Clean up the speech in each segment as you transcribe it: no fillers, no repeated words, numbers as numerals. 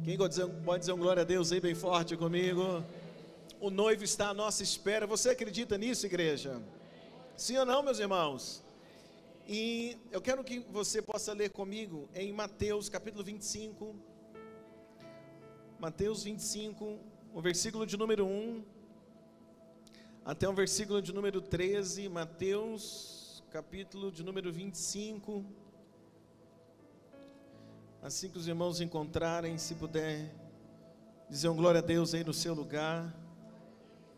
Quem pode dizer um glória a Deus aí bem forte comigo? O noivo está à nossa espera. Você acredita nisso, igreja? Sim ou não, meus irmãos? E eu quero que você possa ler comigo em Mateus capítulo 25. Mateus 25, o versículo de número 1 até o versículo de número 13. Mateus capítulo de número 25. Assim que os irmãos encontrarem, se puder dizer um glória a Deus aí no seu lugar.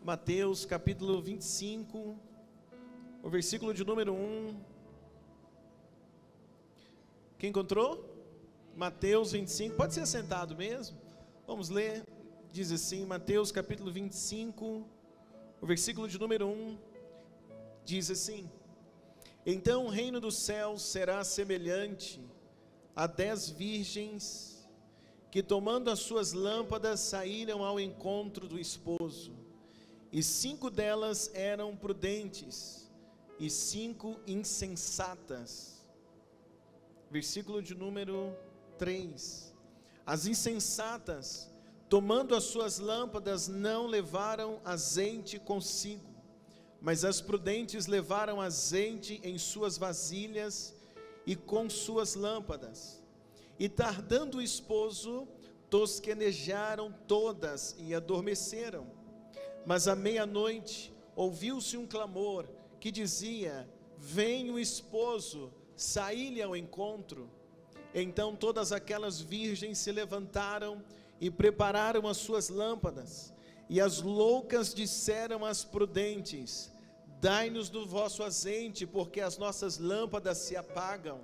Mateus capítulo 25, o versículo de número 1. Quem encontrou? Mateus 25, pode ser sentado mesmo. Vamos ler, diz assim, Mateus capítulo 25, o versículo de número 1, diz assim: Então o reino dos céus será semelhante a 10 virgens que, tomando as suas lâmpadas, saíram ao encontro do esposo. E 5 delas eram prudentes e 5 insensatas. Versículo de número 3. As insensatas, tomando as suas lâmpadas, não levaram azeite consigo, mas as prudentes levaram azeite em suas vasilhas e com suas lâmpadas. E tardando o esposo, tosquenejaram todas e adormeceram. Mas à meia-noite ouviu-se um clamor que dizia: Vem o esposo, saí-lhe ao encontro. Então todas aquelas virgens se levantaram e prepararam as suas lâmpadas. E as loucas disseram às prudentes: Dai-nos do vosso azeite, porque as nossas lâmpadas se apagam.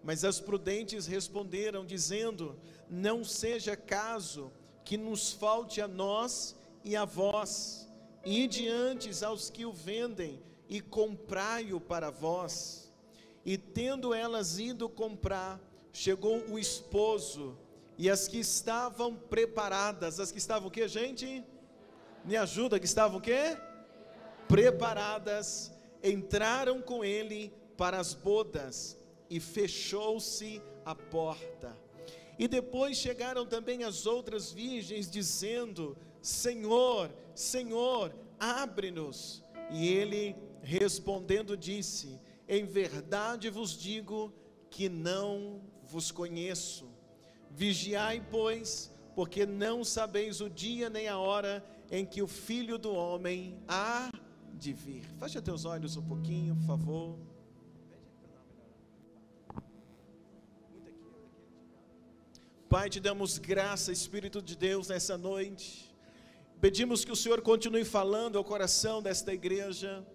Mas as prudentes responderam, dizendo: Não seja caso que nos falte a nós e a vós. Ide antes aos que o vendem e comprai-o para vós. E tendo elas ido comprar, chegou o esposo, e as que estavam preparadas, as que estavam o quê, gente? Me ajuda, que estavam o quê? Preparadas, entraram com ele para as bodas, e fechou-se a porta. E depois chegaram também as outras virgens, dizendo: Senhor, Senhor, abre-nos. E ele respondendo disse: Em verdade vos digo que não vos conheço. Vigiai, pois, porque não sabeis o dia nem a hora em que o Filho do Homem há de vir. Feche teus olhos um pouquinho, por favor. Pai, te damos graça, Espírito de Deus, nessa noite. Pedimos que o Senhor continue falando ao coração desta igreja,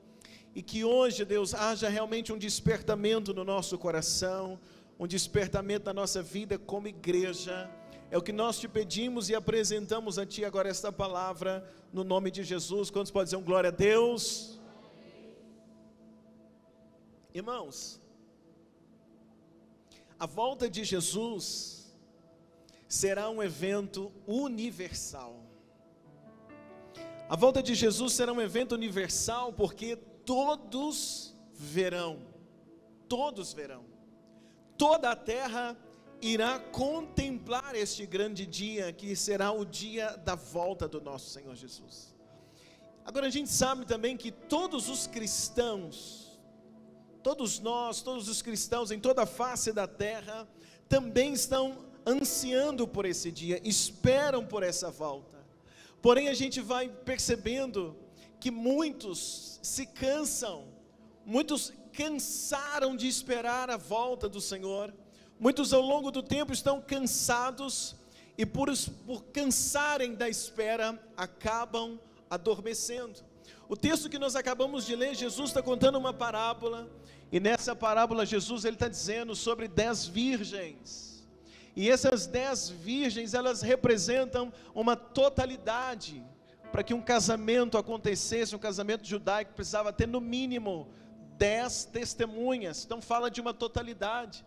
e que hoje, Deus, haja realmente um despertamento no nosso coração, um despertamento na nossa vida como igreja. É o que nós te pedimos e apresentamos a Ti agora esta palavra, no nome de Jesus. Quantos podem dizer um glória a Deus? Irmãos, a volta de Jesus será um evento universal. A volta de Jesus será um evento universal, porque todos verão, toda a terra irá contemplar este grande dia, que será o dia da volta do nosso Senhor Jesus. Agora a gente sabe também que todos os cristãos, todos nós, todos os cristãos em toda a face da terra, também estão ansiando por esse dia, esperam por essa volta. Porém a gente vai percebendo que muitos se cansam, muitos cansaram de esperar a volta do Senhor, muitos ao longo do tempo estão cansados, e por cansarem da espera, acabam adormecendo. O texto que nós acabamos de ler, Jesus está contando uma parábola, e nessa parábola Jesus está dizendo sobre 10 virgens, e essas 10 virgens, elas representam uma totalidade. Para que um casamento acontecesse, um casamento judaico, precisava ter no mínimo 10 testemunhas. Então fala de uma totalidade.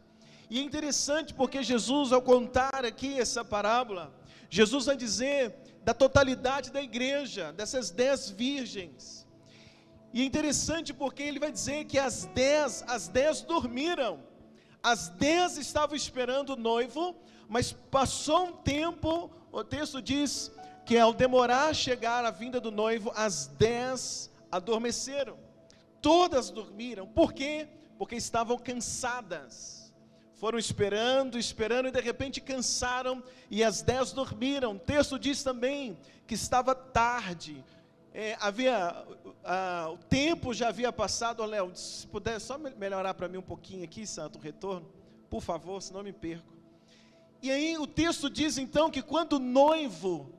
E é interessante porque Jesus, ao contar aqui essa parábola, Jesus vai dizer da totalidade da igreja, dessas 10 virgens. E é interessante porque ele vai dizer que as 10 dormiram. as 10 estavam esperando o noivo, mas passou um tempo, o texto diz que ao demorar a chegar a vinda do noivo, as 10 adormeceram. Todas dormiram. Por quê? Porque estavam cansadas. Foram esperando, esperando, e de repente cansaram, e as 10 dormiram. O texto diz também que estava tarde. O tempo já havia passado. Léo, se puder só melhorar para mim um pouquinho aqui, santo, o retorno, por favor, senão eu me perco. E aí o texto diz então que quando o noivo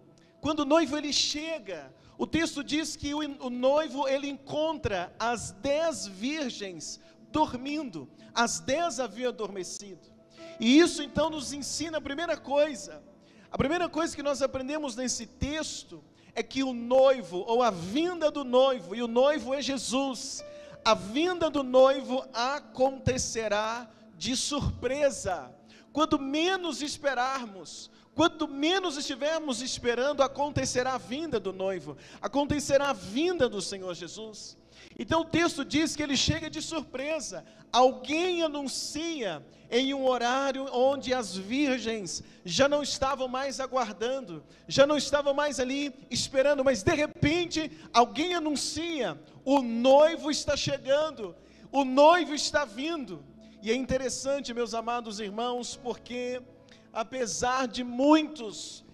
ele chega, o texto diz que o noivo ele encontra as 10 virgens dormindo. As 10 haviam adormecido. E isso então nos ensina a primeira coisa que nós aprendemos nesse texto, é que o noivo, ou a vinda do noivo, e o noivo é Jesus, a vinda do noivo acontecerá de surpresa. Quando menos esperarmos, quanto menos estivermos esperando, acontecerá a vinda do noivo, acontecerá a vinda do Senhor Jesus. Então o texto diz que ele chega de surpresa. Alguém anuncia em um horário onde as virgens já não estavam mais aguardando, já não estavam mais ali esperando, mas de repente alguém anuncia: o noivo está chegando, o noivo está vindo. E é interessante, meus amados irmãos, porque apesar de muitos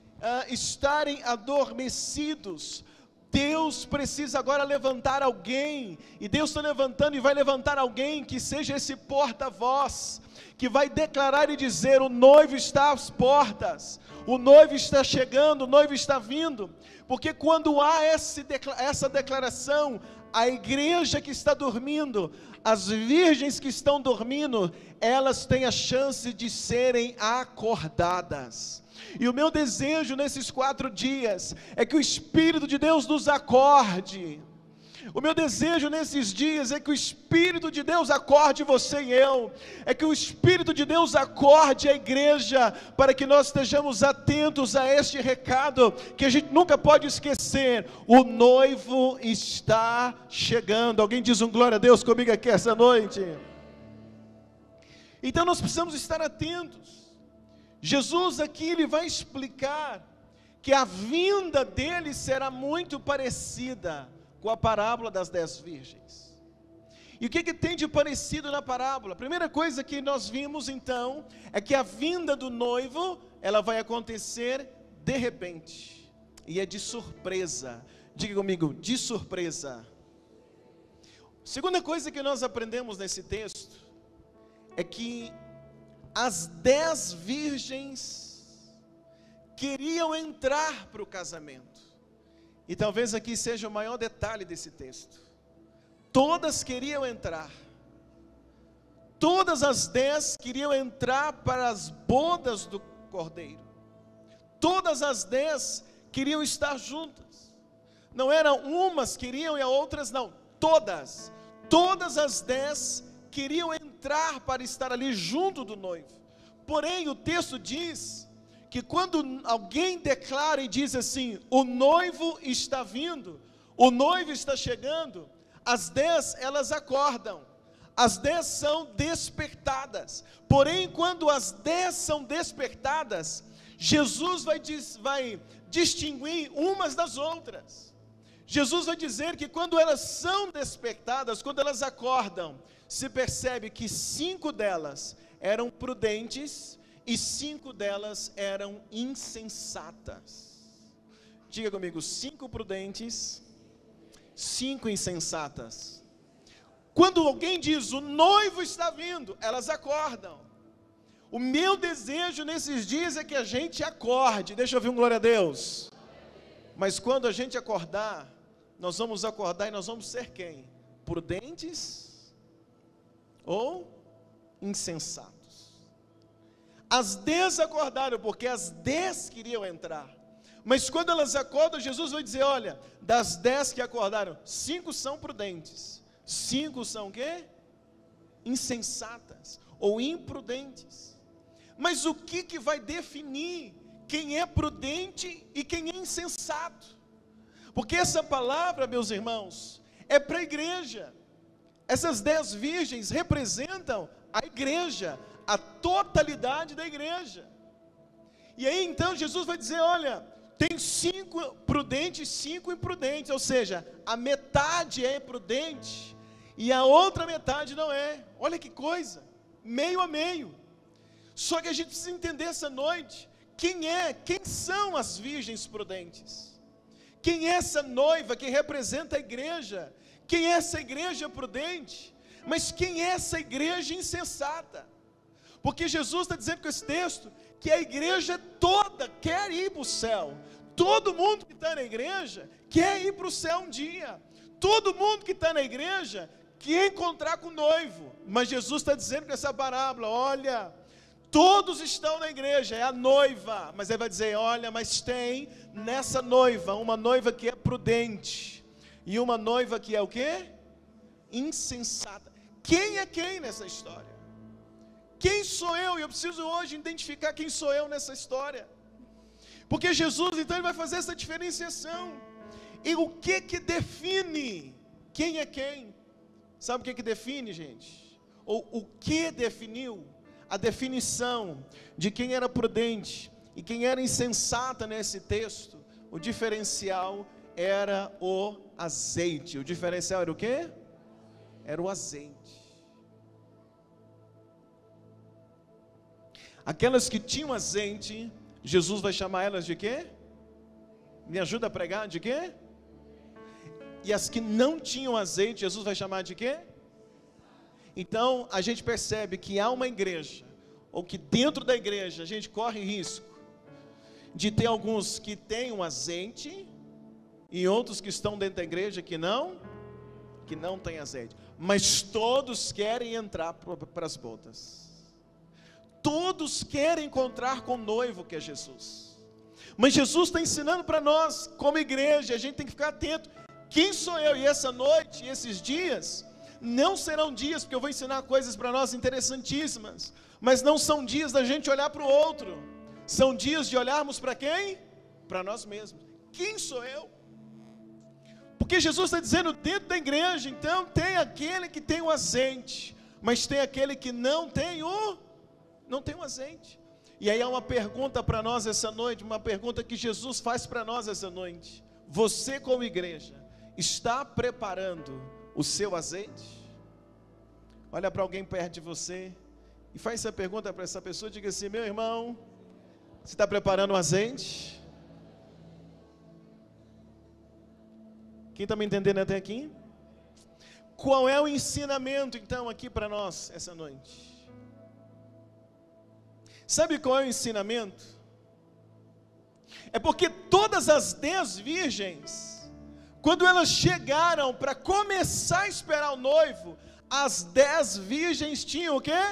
estarem adormecidos, Deus precisa agora levantar alguém, e Deus está levantando e vai levantar alguém que seja esse porta-voz, que vai declarar e dizer: o noivo está às portas, o noivo está chegando, o noivo está vindo. Porque quando há essa declaração, a igreja que está dormindo, as virgens que estão dormindo, elas têm a chance de serem acordadas. E o meu desejo nesses 4 dias é que o Espírito de Deus nos acorde. O meu desejo nesses dias é que o Espírito de Deus acorde você e eu, é que o Espírito de Deus acorde a igreja, para que nós estejamos atentos a este recado, que a gente nunca pode esquecer: o noivo está chegando. Alguém diz um glória a Deus comigo aqui essa noite? Então nós precisamos estar atentos. Jesus aqui ele vai explicar que a vinda dele será muito parecida com a parábola das 10 virgens. E o que tem de parecido na parábola? A primeira coisa que nós vimos então, é que a vinda do noivo, ela vai acontecer de repente, e é de surpresa. Diga comigo, de surpresa. Segunda coisa que nós aprendemos nesse texto, é que as 10 virgens queriam entrar para o casamento. E talvez aqui seja o maior detalhe desse texto. Todas queriam entrar. Todas as 10 queriam entrar para as bodas do Cordeiro. Todas as 10 queriam estar juntas. Não eram umas queriam e as outras não. Todas. Todas as 10 queriam entrar para estar ali junto do noivo. Porém, o texto diz que quando alguém declara e diz assim: o noivo está vindo, o noivo está chegando, as 10 elas acordam, as 10 são despertadas. Porém, quando as 10 são despertadas, Jesus vai distinguir umas das outras. Jesus vai dizer que quando elas são despertadas, quando elas acordam, se percebe que 5 delas eram prudentes e 5 delas eram insensatas. Diga comigo, 5 prudentes, 5 insensatas. Quando alguém diz: o noivo está vindo, elas acordam. O meu desejo nesses dias é que a gente acorde. Deixa eu ouvir um glória a Deus. Mas quando a gente acordar, nós vamos acordar e nós vamos ser quem? Prudentes ou insensatos? As 10 acordaram, porque as 10 queriam entrar. Mas quando elas acordam, Jesus vai dizer: olha, das 10 que acordaram, 5 são prudentes, 5 são o quê? Insensatas ou imprudentes. Mas o que vai definir quem é prudente e quem é insensato? Porque essa palavra, meus irmãos, é para a igreja. Essas 10 virgens representam A igreja, a totalidade da igreja. E aí então Jesus vai dizer, olha, tem 5 prudentes, 5 imprudentes, ou seja, a metade é prudente e a outra metade não é. Olha que coisa, meio a meio. Só que a gente precisa entender essa noite, quem são as virgens prudentes? Quem é essa noiva que representa a igreja? Quem é essa igreja prudente? Mas quem é essa igreja insensata? Porque Jesus está dizendo com esse texto, que a igreja toda quer ir para o céu. Todo mundo que está na igreja quer ir para o céu um dia. Todo mundo que está na igreja quer encontrar com o noivo. Mas Jesus está dizendo com essa parábola, olha, todos estão na igreja, é a noiva. Mas ele vai dizer, olha, mas tem nessa noiva, uma noiva que é prudente. E uma noiva que é o quê? Insensata. Quem é quem nessa história? Quem sou eu? E eu preciso hoje identificar quem sou eu nessa história. Porque Jesus, então, ele vai fazer essa diferenciação. E o que define quem é quem? Sabe o que define, gente? Ou o que definiu a definição de quem era prudente e quem era insensata nesse texto? O diferencial era o azeite. O diferencial era o quê? Era o azeite. Aquelas que tinham azeite, Jesus vai chamar elas de quê? Me ajuda a pregar, de quê? E as que não tinham azeite, Jesus vai chamar de quê? Então, a gente percebe que há uma igreja, ou que dentro da igreja a gente corre risco de ter alguns que têm um azeite, e outros que estão dentro da igreja que não têm azeite. Mas todos querem entrar para as bodas. Todos querem encontrar com o noivo que é Jesus. Mas Jesus está ensinando para nós, como igreja, a gente tem que ficar atento. Quem sou eu? E essa noite, esses dias, não serão dias, porque eu vou ensinar coisas para nós interessantíssimas, mas não são dias da gente olhar para o outro. São dias de olharmos para quem? Para nós mesmos. Quem sou eu? Porque Jesus está dizendo, dentro da igreja, então, tem aquele que tem o azeite, mas tem aquele que não tem o azeite. E aí há uma pergunta para nós essa noite, uma pergunta que Jesus faz para nós essa noite. Você como igreja, está preparando o seu azeite? Olha para alguém perto de você e faz essa pergunta para essa pessoa, diga assim, meu irmão, você está preparando o azeite? Quem está me entendendo até aqui? Qual é o ensinamento então aqui para nós essa noite? Sabe qual é o ensinamento? É porque todas as 10 virgens, quando elas chegaram para começar a esperar o noivo, as 10 virgens tinham o quê?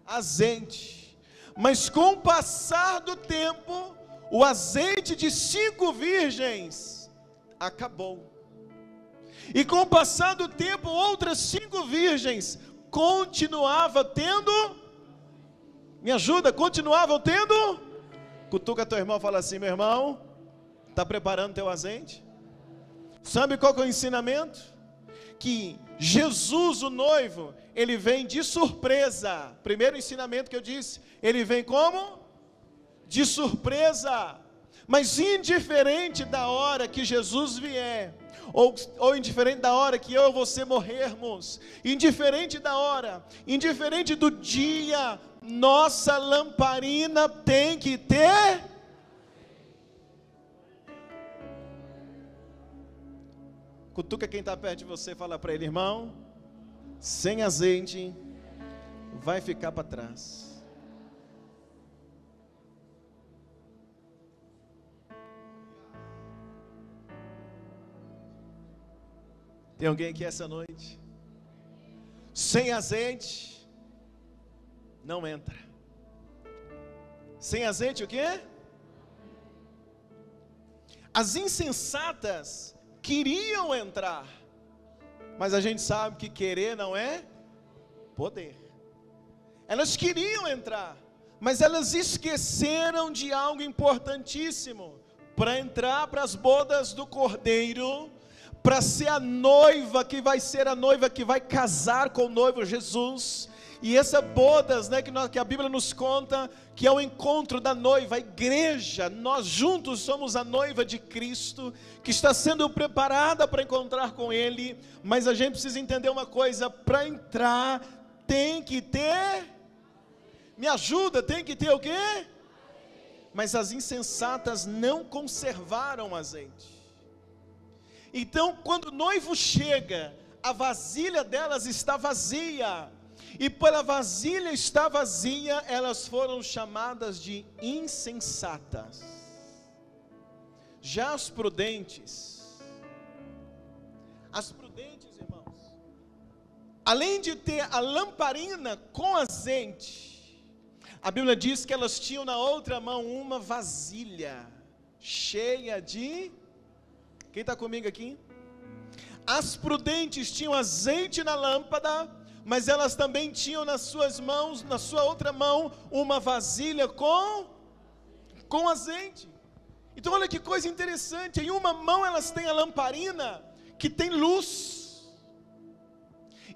Azeite. Mas com o passar do tempo, o azeite de 5 virgens acabou. E com o passar do tempo, outras 5 virgens continuavam tendo. Me ajuda, continuavam tendo. Cutuca teu irmão e fala assim, meu irmão, está preparando teu azeite? Sabe qual que é o ensinamento? Que Jesus, o noivo, ele vem de surpresa. Primeiro ensinamento que eu disse, ele vem como? De surpresa. Mas indiferente da hora que Jesus vier, ou indiferente da hora que eu e você morrermos, indiferente da hora, indiferente do dia, nossa lamparina tem que ter. Cutuca quem está perto de você, fala para ele, irmão, sem azeite, vai ficar para trás. Tem alguém aqui essa noite? Sem azeite, não entra. Sem azeite o quê? As insensatas queriam entrar, mas a gente sabe que querer não é poder. Elas queriam entrar, mas elas esqueceram de algo importantíssimo. Para entrar para as bodas do Cordeiro, para ser a noiva que vai ser a noiva que vai casar com o noivo Jesus, E essa bodas, né, que a Bíblia nos conta, que é o encontro da noiva, a igreja, nós juntos somos a noiva de Cristo, que está sendo preparada para encontrar com Ele, mas a gente precisa entender uma coisa: para entrar tem que ter, me ajuda, tem que ter o quê? Mas as insensatas não conservaram o azeite. Então, quando o noivo chega, a vasilha delas está vazia, e pela vasilha estar vazia, elas foram chamadas de insensatas. Já as prudentes, irmãos, além de ter a lamparina com azeite, a Bíblia diz que elas tinham na outra mão uma vasilha cheia de... Quem está comigo aqui? As prudentes tinham azeite na lâmpada, mas elas também tinham nas suas mãos, na sua outra mão, uma vasilha com azeite. Então olha que coisa interessante, em uma mão elas têm a lamparina, que tem luz,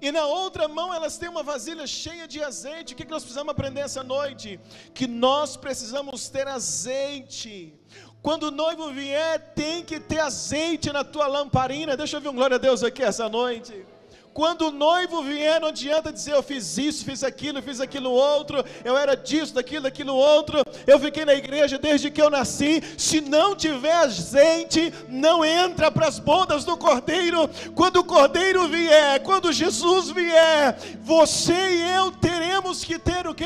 e na outra mão elas têm uma vasilha cheia de azeite. O que nós precisamos aprender essa noite? Que nós precisamos ter azeite. Quando o noivo vier, tem que ter azeite na tua lamparina. Deixa eu ouvir um glória a Deus aqui essa noite. Quando o noivo vier, não adianta dizer: eu fiz isso, fiz aquilo outro, eu era disso, daquilo outro, eu fiquei na igreja desde que eu nasci. Se não tiver azeite, não entra para as bodas do Cordeiro. Quando o Cordeiro vier, quando Jesus vier, você e eu teremos que ter o quê?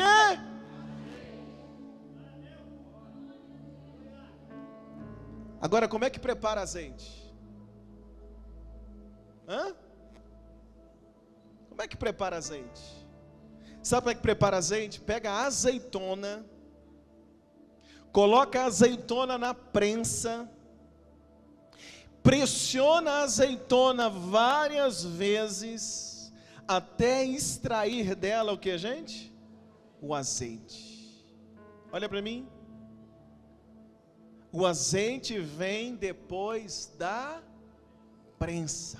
Agora, como é que prepara azeite? Como é que prepara azeite? Sabe como é que prepara azeite? Pega a azeitona, coloca a azeitona na prensa, pressiona a azeitona várias vezes, até extrair dela o que, gente? O azeite. Olha para mim. O azeite vem depois da prensa.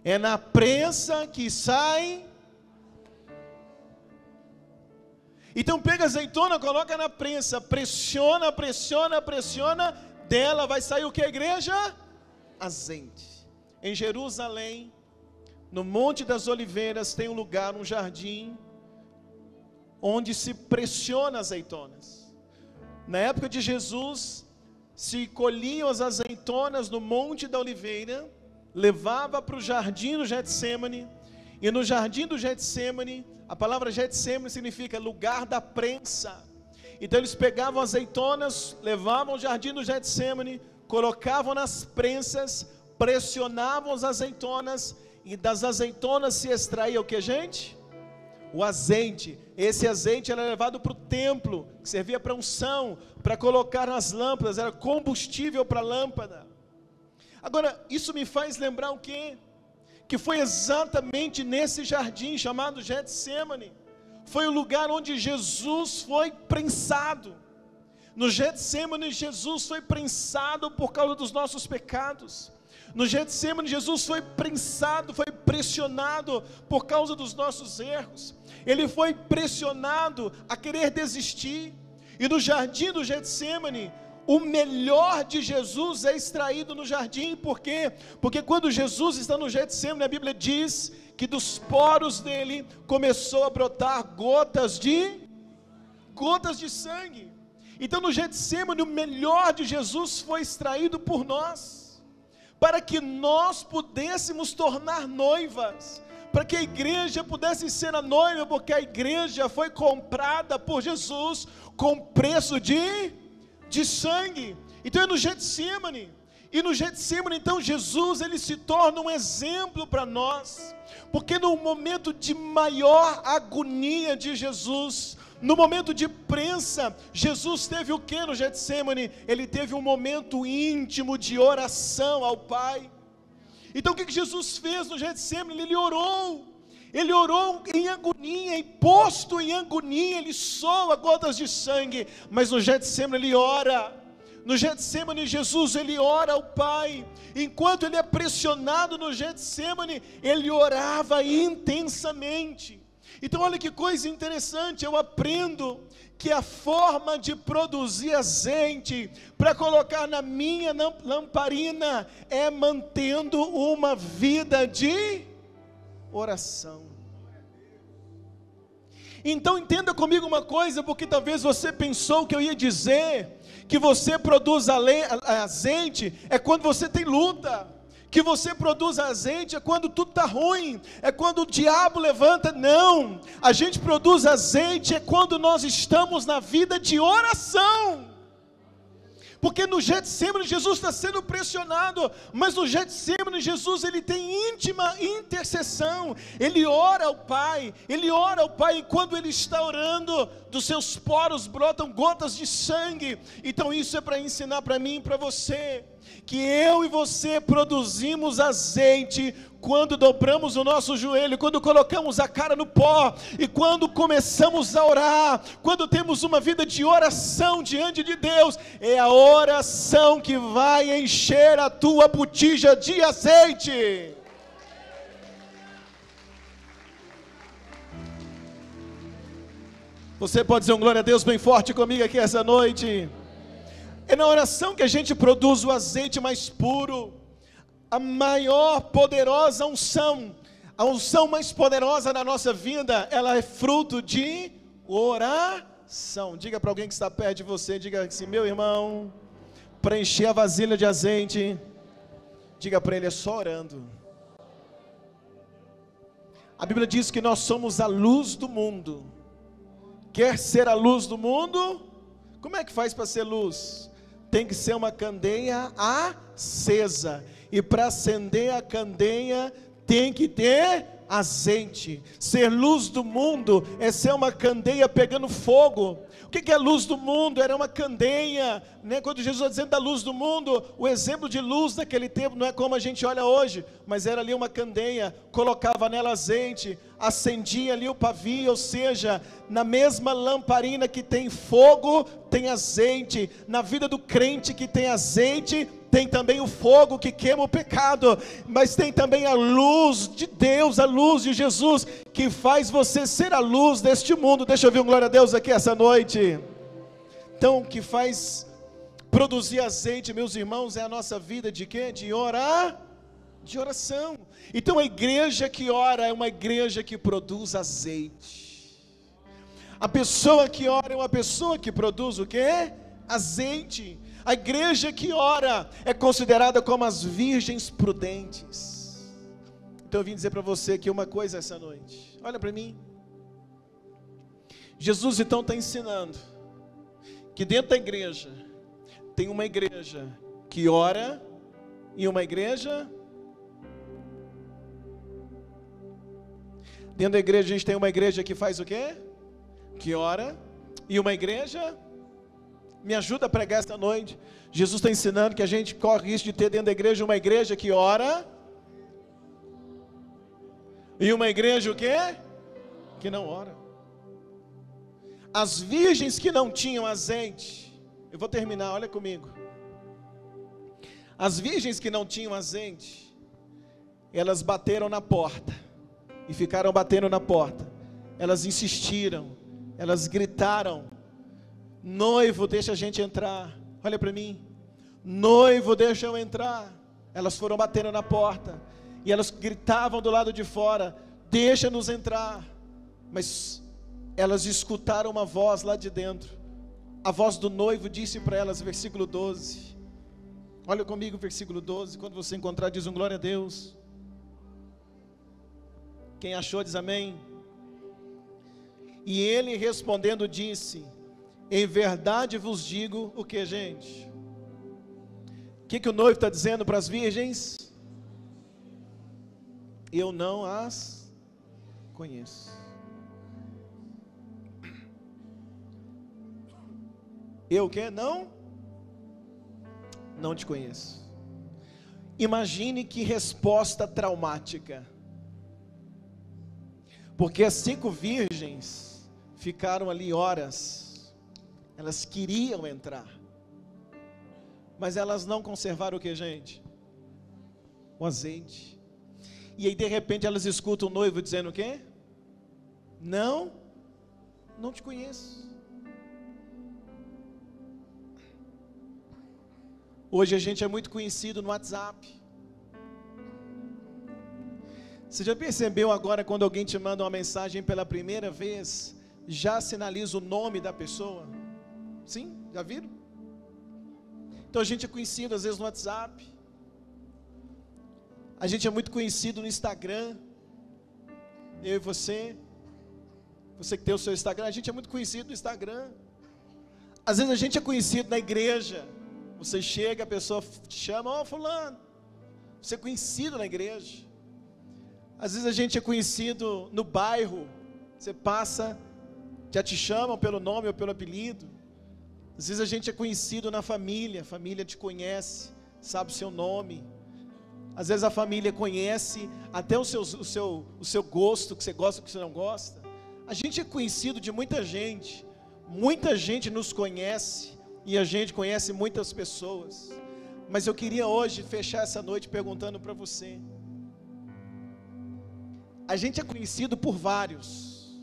É na prensa que sai. Então pega a azeitona, coloca na prensa, pressiona, dela vai sair o que, igreja? Azeite. Em Jerusalém, no Monte das Oliveiras, tem um lugar, um jardim, onde se pressiona azeitonas. Na época de Jesus, se colhiam as azeitonas no Monte da Oliveira, levava para o jardim do Getsêmani, e no jardim do Getsêmani, a palavra Getsêmani significa lugar da prensa. Então eles pegavam azeitonas, levavam ao jardim do Getsêmani, colocavam nas prensas, pressionavam as azeitonas, e das azeitonas se extraía o que, gente? O azeite. Esse azeite era levado para o templo, que servia para unção, para colocar nas lâmpadas, era combustível para a lâmpada. Agora, isso me faz lembrar o quê? Que foi exatamente nesse jardim chamado Getsêmani, foi o lugar onde Jesus foi prensado. No Getsêmani, Jesus foi prensado por causa dos nossos pecados. No Getsêmani, Jesus foi prensado, foi pressionado por causa dos nossos erros. Ele foi pressionado a querer desistir. E no jardim do Getsêmani, o melhor de Jesus é extraído no jardim. Por quê? Porque quando Jesus está no Getsêmani, a Bíblia diz que dos poros dele começou a brotar gotas de sangue. Então no Getsêmani, o melhor de Jesus foi extraído por nós, para que nós pudéssemos tornar noivas, para que a igreja pudesse ser a noiva, porque a igreja foi comprada por Jesus com preço de sangue. Então é no Getsêmani, e no Getsêmani então Jesus ele se torna um exemplo para nós, porque no momento de maior agonia de Jesus, no momento de prensa, Jesus teve o que no Getsêmani? Ele teve um momento íntimo de oração ao Pai. Então o que Jesus fez no Getsêmani? Ele orou em agonia, e posto em agonia, ele soa gotas de sangue, mas no Getsêmani ele ora. No Getsêmani, Jesus, ele ora ao Pai. Enquanto ele é pressionado no Getsêmani, ele orava intensamente. Então olha que coisa interessante, eu aprendo que a forma de produzir azeite para colocar na minha lamparina é mantendo uma vida de oração. Então entenda comigo uma coisa, porque talvez você pensou que eu ia dizer que você produz azeite é quando você tem luta, que você produz azeite é quando tudo está ruim, é quando o diabo levanta. Não, a gente produz azeite é quando nós estamos na vida de oração. Porque no Getsêmani Jesus está sendo pressionado, mas no Getsêmani Jesus ele tem íntima intercessão, ele ora ao Pai, e quando ele está orando, dos seus poros brotam gotas de sangue. Então isso é para ensinar para mim e para você, que eu e você produzimos azeite quando dobramos o nosso joelho, quando colocamos a cara no pó, e quando começamos a orar, quando temos uma vida de oração diante de Deus. É a oração que vai encher a tua botija de azeite. Você pode dizer um glória a Deus bem forte comigo aqui essa noite? É na oração que a gente produz o azeite mais puro, a maior poderosa unção, a unção mais poderosa na nossa vida, ela é fruto de oração. Diga para alguém que está perto de você, diga assim: meu irmão, para encher a vasilha de azeite, diga para ele, é só orando. A Bíblia diz que nós somos a luz do mundo. Quer ser a luz do mundo? Como é que faz para ser luz? Tem que ser uma candeia acesa, e para acender a candeia tem que ter azeite. Ser luz do mundo é ser uma candeia pegando fogo. O que é a luz do mundo? Era uma candeia, né? Quando Jesus está dizendo da luz do mundo, o exemplo de luz daquele tempo não é como a gente olha hoje, mas era ali uma candeia, colocava nela azeite, acendia ali o pavio, ou seja, na mesma lamparina que tem fogo, tem azeite. Na vida do crente que tem azeite, tem também o fogo que queima o pecado, mas tem também a luz de Deus, a luz de Jesus, que faz você ser a luz deste mundo. Deixa eu ouvir um glória a Deus aqui essa noite. Então, o que faz produzir azeite, meus irmãos, é a nossa vida de quê? De orar, de oração. Então a igreja que ora é uma igreja que produz azeite. A pessoa que ora é uma pessoa que produz o quê? Azeite. A igreja que ora é considerada como as virgens prudentes. Então eu vim dizer para você aqui uma coisa essa noite. Olha para mim. Jesus então está ensinando que dentro da igreja tem uma igreja que ora e uma igreja. Dentro da igreja a gente tem uma igreja que faz o quê? Que ora. E uma igreja. Me ajuda a pregar esta noite. Jesus está ensinando que a gente corre risco de ter dentro da igreja uma igreja que ora. E uma igreja o quê? Que não ora. As virgens que não tinham azeite. Eu vou terminar, olha comigo. As virgens que não tinham azeite, elas bateram na porta. E ficaram batendo na porta. Elas insistiram. Elas gritaram: noivo, deixa a gente entrar. Olha para mim. Noivo, deixa eu entrar. Elas foram batendo na porta. E elas gritavam do lado de fora: deixa-nos entrar. Mas elas escutaram uma voz lá de dentro. A voz do noivo disse para elas, versículo 12. Olha comigo, versículo 12. Quando você encontrar, diz um glória a Deus. Quem achou diz amém. E ele respondendo disse: em verdade vos digo o que, gente? O que o noivo está dizendo para as virgens? Eu não as conheço. Eu o quê? Não te conheço. Imagine que resposta traumática. Porque as 5 virgens ficaram ali horas. Elas queriam entrar. mas elas não conservaram o que, gente? O azeite. E aí de repente elas escutam o noivo dizendo o quê? Não te conheço. Hoje a gente é muito conhecido no WhatsApp. Você já percebeu agora quando alguém te manda uma mensagem pela primeira vez, já sinaliza o nome da pessoa? Sim, já viram? Então a gente é conhecido às vezes no WhatsApp. A gente é muito conhecido no Instagram. Eu e você que tem o seu Instagram, a gente é muito conhecido no Instagram. Às vezes a gente é conhecido na igreja. Você chega, a pessoa te chama, ó, fulano. Você é conhecido na igreja. Às vezes a gente é conhecido no bairro. Você passa, já te chamam pelo nome ou pelo apelido. Às vezes a gente é conhecido na família. A família te conhece, sabe o seu nome. Às vezes a família conhece até o seu gosto, que você gosta, que você não gosta. A gente é conhecido de muita gente. Muita gente nos conhece. E a gente conhece muitas pessoas. Mas eu queria hoje fechar essa noite perguntando para você. A gente é conhecido por vários.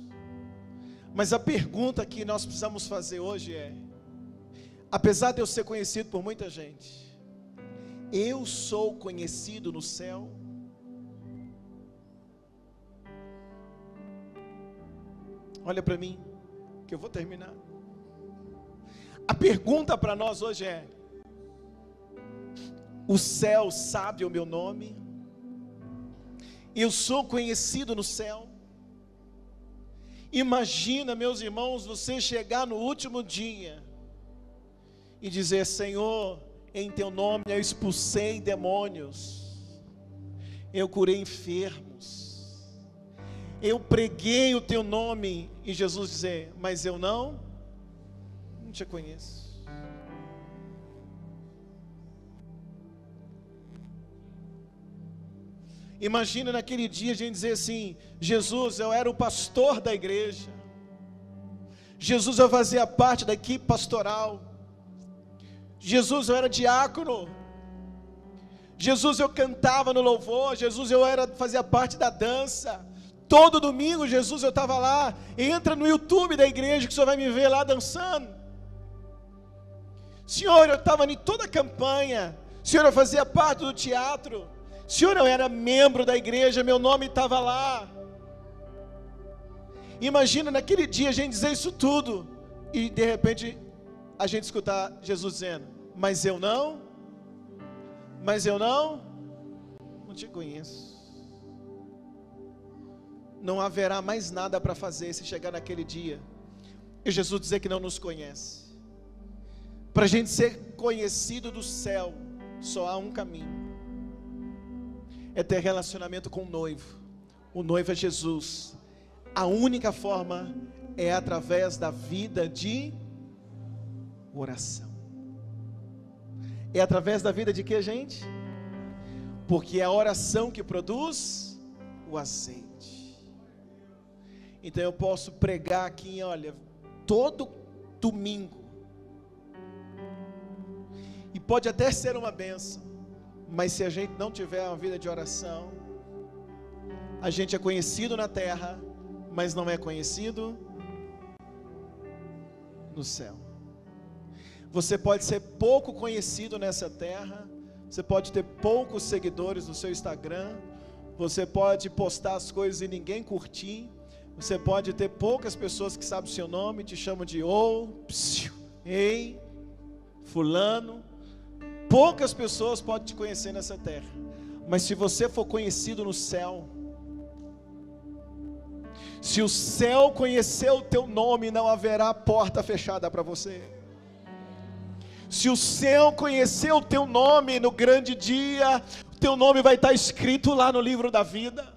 Mas a pergunta que nós precisamos fazer hoje é: apesar de eu ser conhecido por muita gente, eu sou conhecido no céu? Olha para mim, que eu vou terminar. A pergunta para nós hoje é: o céu sabe o meu nome? Eu sou conhecido no céu? Imagina, meus irmãos, você chegar no último dia e dizer: Senhor, em teu nome eu expulsei demônios, eu curei enfermos, eu preguei o teu nome, e Jesus dizer: mas eu não te conheço. Imagina naquele dia a gente dizer assim: Jesus, eu era o pastor da igreja, Jesus, eu fazia parte da equipe pastoral, Jesus, eu era diácono, Jesus, eu cantava no louvor, Jesus, fazia parte da dança, todo domingo, Jesus, eu estava lá. Entra no YouTube da igreja que o senhor vai me ver lá dançando. Senhor, eu estava em toda a campanha. Senhor, eu fazia parte do teatro. Senhor, eu era membro da igreja, meu nome estava lá. Imagina naquele dia a gente dizer isso tudo e de repente a gente escutar Jesus dizendo: mas eu não te conheço. Não haverá mais nada para fazer se chegar naquele dia e Jesus dizer que não nos conhece. Para a gente ser conhecido do céu, só há um caminho: é ter relacionamento com o noivo. O noivo é Jesus. A única forma é através da vida de oração. É através da vida de quê, gente? Porque é a oração que produz o azeite. Então eu posso pregar aqui, olha, todo domingo, e pode até ser uma bênção, mas se a gente não tiver uma vida de oração, a gente é conhecido na terra, mas não é conhecido no céu. Você pode ser pouco conhecido nessa terra, você pode ter poucos seguidores no seu Instagram, você pode postar as coisas e ninguém curtir, você pode ter poucas pessoas que sabem o seu nome, te chamam de ei, fulano. Poucas pessoas podem te conhecer nessa terra, mas se você for conhecido no céu, se o céu conhecer o teu nome, não haverá porta fechada para você. Se o céu conhecer o teu nome no grande dia, o teu nome vai estar escrito lá no livro da vida.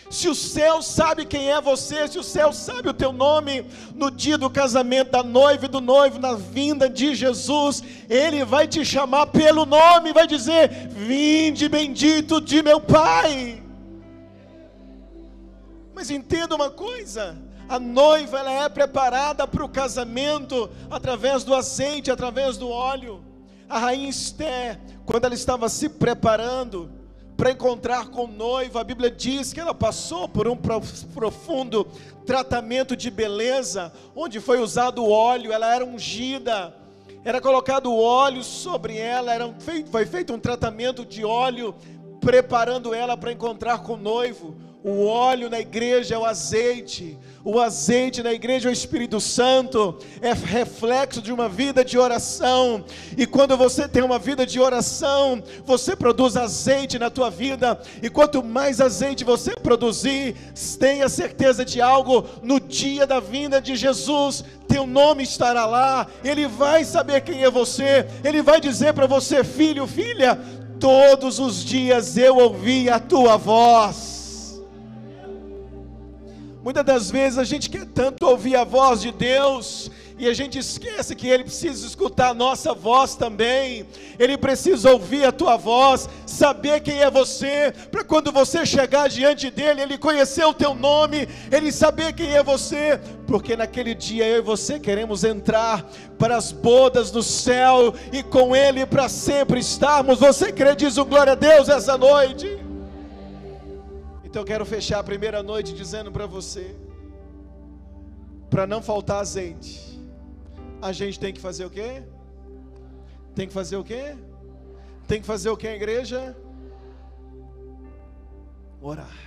Se o céu sabe quem é você, se o céu sabe o teu nome, no dia do casamento da noiva e do noivo, na vinda de Jesus, Ele vai te chamar pelo nome, vai dizer: vinde bendito de meu Pai. Mas entenda uma coisa: a noiva ela é preparada para o casamento através do azeite, através do óleo. A rainha Esté, quando ela estava se preparando para encontrar com o noivo, a Bíblia diz que ela passou por um profundo tratamento de beleza, onde foi usado óleo, ela era ungida, era colocado óleo sobre ela, foi feito um tratamento de óleo, preparando ela para encontrar com o noivo. O óleo na igreja é o azeite na igreja é o Espírito Santo, é reflexo de uma vida de oração, e quando você tem uma vida de oração, você produz azeite na tua vida, e quanto mais azeite você produzir, tenha certeza de algo, no dia da vinda de Jesus, teu nome estará lá, Ele vai saber quem é você, Ele vai dizer para você: filho, filha, todos os dias eu ouvi a tua voz. Muitas das vezes a gente quer tanto ouvir a voz de Deus, e a gente esquece que Ele precisa escutar a nossa voz também. Ele precisa ouvir a tua voz, saber quem é você, para quando você chegar diante dEle, Ele conhecer o teu nome, Ele saber quem é você, porque naquele dia eu e você queremos entrar para as bodas do céu, e com Ele para sempre estarmos. Você crê? Diz um glória a Deus essa noite. Então eu quero fechar a primeira noite dizendo para você, para não faltar azeite, a gente tem que fazer o quê? Tem que fazer o quê? Tem que fazer o quê, igreja? Orar.